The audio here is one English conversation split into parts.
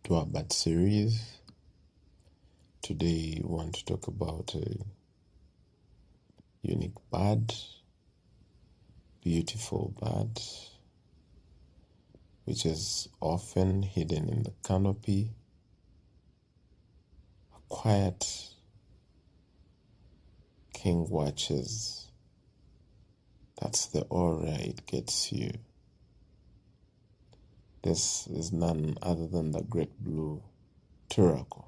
to our bird series. Today we want to talk about a unique bird, beautiful bird, which is often hidden in the canopy, a quiet king watches. That's the aura it gets you. This is none other than the Great Blue Turaco.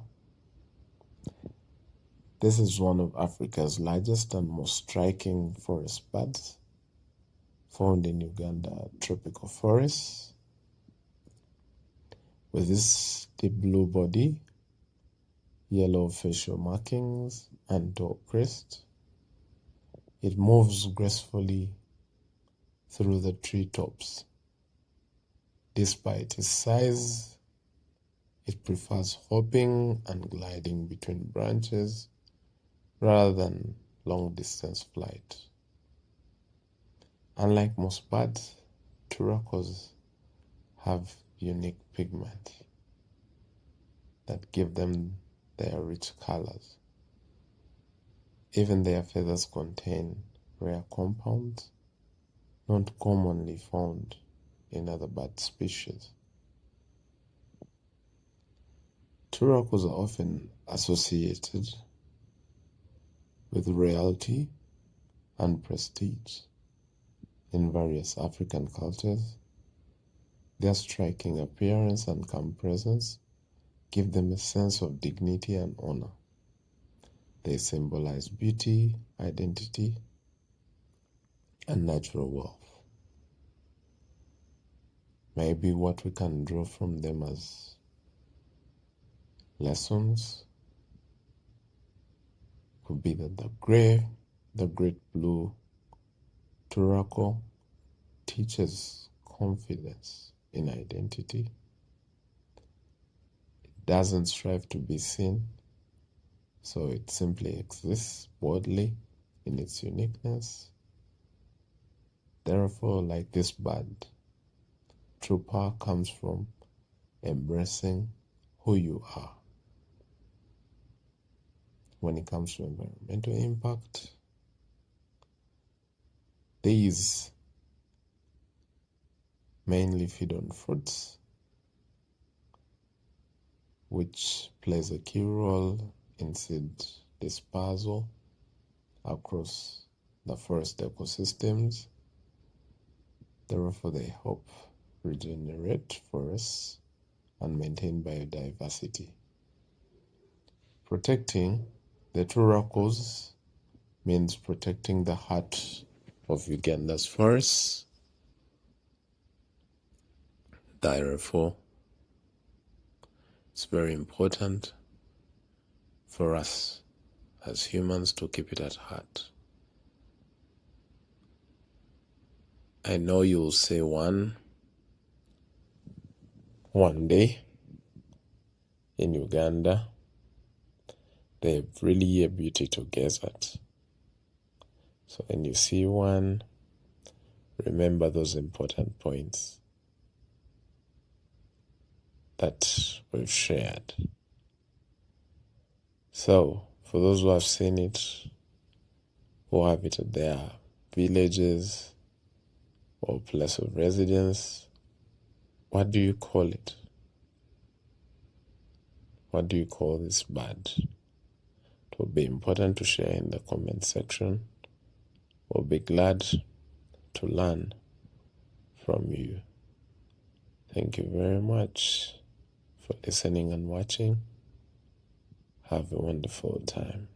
This is one of Africa's largest and most striking forest birds, found in Uganda tropical forests. With this deep blue body, yellow facial markings, and tall crest, it moves gracefully through the treetops. Despite its size, it prefers hopping and gliding between branches rather than long-distance flight. Unlike most birds, turacos have unique pigment that give them their rich colors. Even their feathers contain rare compounds not commonly found in other bird species. Turacos are often associated with royalty and prestige in various African cultures. Their striking appearance and calm presence give them a sense of dignity and honor. They symbolize beauty, identity, and natural wealth. Maybe what we can draw from them as lessons could be that the Great Blue Turaco teaches confidence in identity. It doesn't strive to be seen, so it simply exists boldly in its uniqueness. Therefore, like this bird, true power comes from embracing who you are. When it comes to environmental impact, these mainly feed on fruits, which plays a key role in seed dispersal across the forest ecosystems. Therefore, they help regenerate forests and maintain biodiversity. Protecting the turacos means protecting the heart of Uganda's forests. Therefore, it's very important for us as humans to keep it at heart. I know you'll say one day in Uganda, they have really a beauty to gaze at. So when you see one, remember those important points that we've shared. So for those who have seen it, who have it at their villages or place of residence, what do you call it? What do you call this bird? It will be important to share in the comment section. We'll be glad to learn from you. Thank you very much for listening and watching. Have a wonderful time.